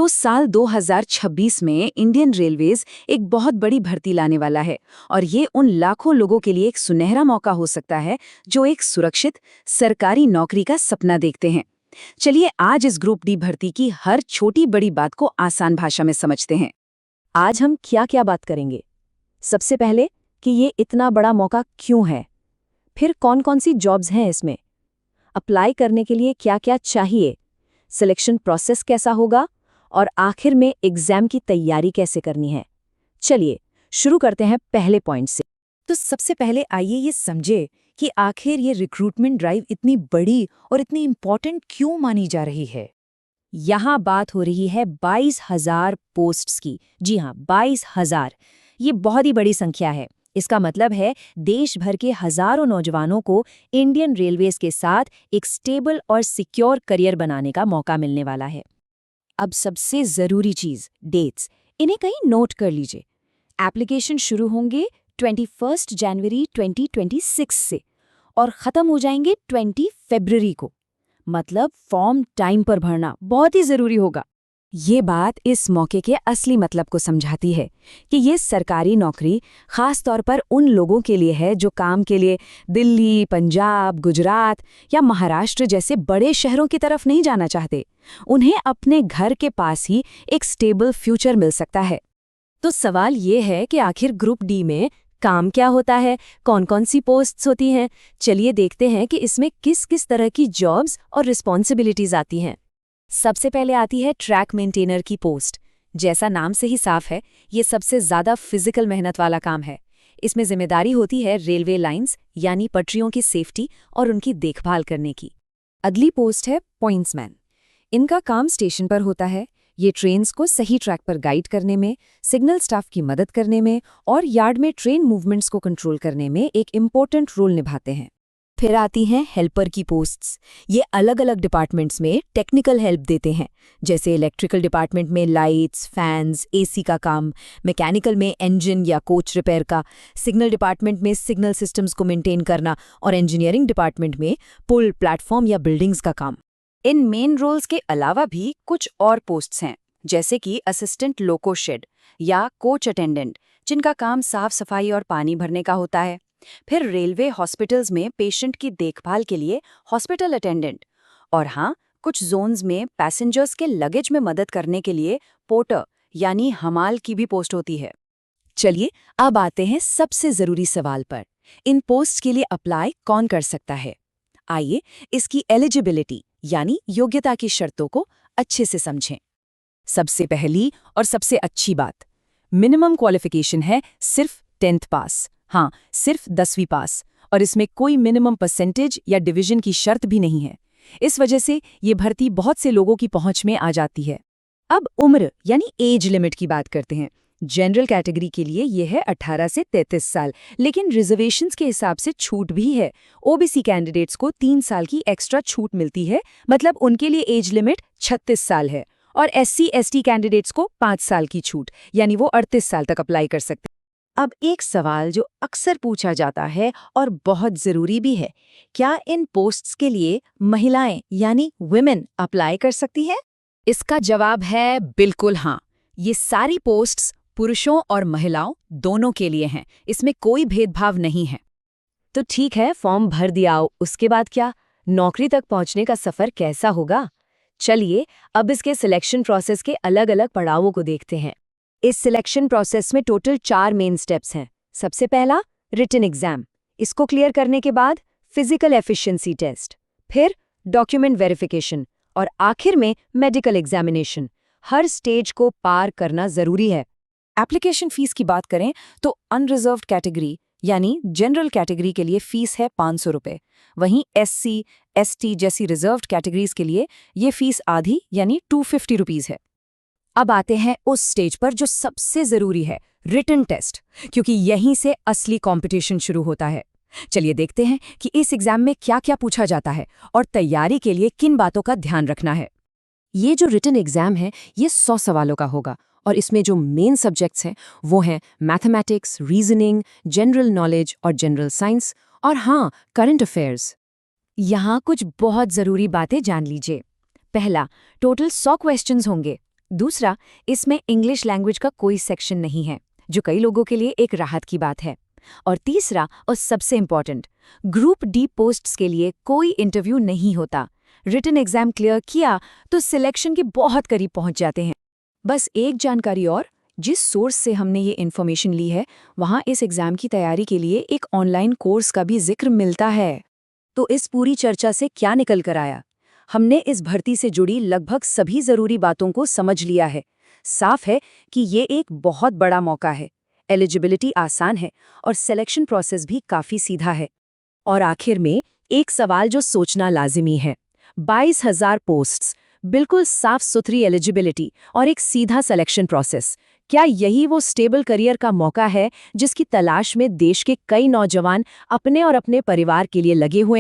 तो साल 2026 में इंडियन रेलवेज एक बहुत बड़ी भर्ती लाने वाला है और ये उन लाखों लोगों के लिए एक सुनहरा मौका हो सकता है जो एक सुरक्षित सरकारी नौकरी का सपना देखते हैं। चलिए आज इस ग्रुप डी भर्ती की हर छोटी बड़ी बात को आसान भाषा में समझते हैं। आज हम क्या क्या बात करेंगे। सबसे पहले कि ये इतना बड़ा मौका क्यों है, फिर कौन कौन सी जॉब्स हैं इसमें, अप्लाई करने के लिए क्या क्या चाहिए, सिलेक्शन प्रोसेस कैसा होगा और आखिर में एग्जाम की तैयारी कैसे करनी है। चलिए शुरू करते हैं पहले पॉइंट से। तो सबसे पहले आइए ये समझे कि आखिर ये रिक्रूटमेंट ड्राइव इतनी बड़ी और इतनी इम्पोर्टेंट क्यों मानी जा रही है। यहाँ बात हो रही है 22,000 पोस्ट्स की। जी हाँ, 22,000। ये बहुत ही बड़ी संख्या है। इसका मतलब है देश भर के हजारों नौजवानों को इंडियन रेलवेज के साथ एक स्टेबल और सिक्योर करियर बनाने का मौका मिलने वाला है। अब सबसे जरूरी चीज, डेट्स। इन्हें कहीं नोट कर लीजिए। एप्लीकेशन शुरू होंगे 21 जनवरी 2026 से और खत्म हो जाएंगे 20 फरवरी को। मतलब फॉर्म टाइम पर भरना बहुत ही जरूरी होगा। ये बात इस मौके के असली मतलब को समझाती है कि ये सरकारी नौकरी खास तौर पर उन लोगों के लिए है जो काम के लिए दिल्ली, पंजाब, गुजरात या महाराष्ट्र जैसे बड़े शहरों की तरफ नहीं जाना चाहते। उन्हें अपने घर के पास ही एक स्टेबल फ्यूचर मिल सकता है। तो सवाल ये है कि आखिर ग्रुप डी में काम क्या होता है, कौन कौन सी पोस्ट्स होती हैं। चलिए देखते हैं कि इसमें किस किस तरह की जॉब्स और रिस्पॉन्सिबिलिटीज आती हैं। सबसे पहले आती है ट्रैक मेंटेनर की पोस्ट। जैसा नाम से ही साफ है, ये सबसे ज्यादा फिजिकल मेहनत वाला काम है। इसमें जिम्मेदारी होती है रेलवे लाइंस यानी पटरियों की सेफ्टी और उनकी देखभाल करने की। अगली पोस्ट है पॉइंट्समैन। इनका काम स्टेशन पर होता है। ये ट्रेन्स को सही ट्रैक पर गाइड करने में, सिग्नल स्टाफ की मदद करने में और यार्ड में ट्रेन मूवमेंट्स को कंट्रोल करने में एक इम्पोर्टेंट रोल निभाते हैं। फिर आती हैं हेल्पर की पोस्ट्स। ये अलग अलग डिपार्टमेंट्स में टेक्निकल हेल्प देते हैं, जैसे इलेक्ट्रिकल डिपार्टमेंट में लाइट्स, फैंस, एसी का काम, मैकेनिकल में इंजन या कोच रिपेयर का, सिग्नल डिपार्टमेंट में सिग्नल सिस्टम्स को मेंटेन करना और इंजीनियरिंग डिपार्टमेंट में पुल, प्लेटफॉर्म या बिल्डिंग्स का काम। इन मेन रोल्स के अलावा भी कुछ और पोस्ट्स हैं, जैसे कि असिस्टेंट लोको शेड या कोच अटेंडेंट, जिनका काम साफ सफाई और पानी भरने का होता है। फिर रेलवे हॉस्पिटल्स में पेशेंट की देखभाल के लिए हॉस्पिटल अटेंडेंट, और हाँ, कुछ जोन्स में पैसेंजर्स के लगेज में मदद करने के लिए पोर्टर यानी हमाल की भी पोस्ट होती है। चलिए अब आते हैं सबसे जरूरी सवाल पर। इन पोस्ट के लिए अप्लाई कौन कर सकता है। आइए इसकी एलिजिबिलिटी यानी योग्यता की शर्तों को अच्छे से समझें। सबसे पहली और सबसे अच्छी बात, मिनिमम क्वालिफिकेशन है सिर्फ 10th पास। हाँ, सिर्फ 10वीं पास, और इसमें कोई मिनिमम परसेंटेज या डिवीजन की शर्त भी नहीं है। इस वजह से ये भर्ती बहुत से लोगों की पहुंच में आ जाती है। अब उम्र यानी एज लिमिट की बात करते हैं। जनरल कैटेगरी के लिए ये है 18 से 33 साल, लेकिन रिजर्वेशंस के हिसाब से छूट भी है। ओबीसी कैंडिडेट्स को 3 साल की एक्स्ट्रा छूट मिलती है, मतलब उनके लिए एज लिमिट 36 साल है, और SC/ST कैंडिडेट्स को 5 साल की छूट, यानी वो 38 साल तक अप्लाई कर सकते हैं। अब एक सवाल जो अक्सर पूछा जाता है और बहुत जरूरी भी है, क्या इन पोस्ट्स के लिए महिलाएं यानी वुमेन अप्लाई कर सकती हैं? इसका जवाब है बिल्कुल हाँ। ये सारी पोस्ट्स पुरुषों और महिलाओं दोनों के लिए हैं, इसमें कोई भेदभाव नहीं है। तो ठीक है, फॉर्म भर दिया, उसके बाद क्या? नौकरी तक पहुंचने का सफर कैसा होगा? चलिए अब इसके सिलेक्शन प्रोसेस के अलग अलग पड़ावों को देखते हैं। इस सिलेक्शन प्रोसेस में टोटल 4 मेन स्टेप्स हैं। सबसे पहला रिटन एग्जाम, इसको क्लियर करने के बाद फिजिकल एफिशिएंसी टेस्ट, फिर डॉक्यूमेंट वेरिफिकेशन और आखिर में मेडिकल एग्जामिनेशन। हर स्टेज को पार करना जरूरी है। एप्लीकेशन फीस की बात करें तो अनरिजर्व्ड कैटेगरी यानी जनरल कैटेगरी के लिए फीस है 500 रुपये। वहीं SC/ST जैसी रिजर्व्ड कैटेगरीज के लिए ये फीस आधी यानी 250 रुपीज़ है। अब आते हैं उस स्टेज पर जो सबसे जरूरी है, रिटन टेस्ट, क्योंकि यहीं से असली कंपटीशन शुरू होता है। चलिए देखते हैं कि इस एग्जाम में क्या क्या पूछा जाता है और तैयारी के लिए किन बातों का ध्यान रखना है। ये जो रिटन एग्जाम है ये 100 सवालों का होगा और इसमें जो मेन सब्जेक्ट्स हैं वो हैं मैथमेटिक्स, रीजनिंग, जनरल नॉलेज और जनरल साइंस, और हाँ, करंट अफेयर्स। यहाँ कुछ बहुत ज़रूरी बातें जान लीजिए। पहला, टोटल 100 क्वेश्चंस होंगे। दूसरा, इसमें इंग्लिश लैंग्वेज का कोई सेक्शन नहीं है, जो कई लोगों के लिए एक राहत की बात है। और तीसरा और सबसे इम्पॉर्टेंट, ग्रुप डी पोस्ट्स के लिए कोई इंटरव्यू नहीं होता। रिटन एग्जाम क्लियर किया तो सिलेक्शन के बहुत करीब पहुंच जाते हैं। बस एक जानकारी और, जिस सोर्स से हमने ये इन्फॉर्मेशन ली है, वहाँ इस एग्जाम की तैयारी के लिए एक ऑनलाइन कोर्स का भी जिक्र मिलता है। तो इस पूरी चर्चा से क्या निकल कर आया? हमने इस भर्ती से जुड़ी लगभग सभी जरूरी बातों को समझ लिया है। साफ है कि ये एक बहुत बड़ा मौका है। एलिजिबिलिटी आसान है और सिलेक्शन प्रोसेस भी काफी सीधा है। और आखिर में एक सवाल जो सोचना लाजिमी है, 22,000 पोस्ट्स, बिल्कुल साफ सुथरी एलिजिबिलिटी और एक सीधा सिलेक्शन प्रोसेस, क्या यही वो स्टेबल करियर का मौका है जिसकी तलाश में देश के कई नौजवान अपने और अपने परिवार के लिए लगे हुए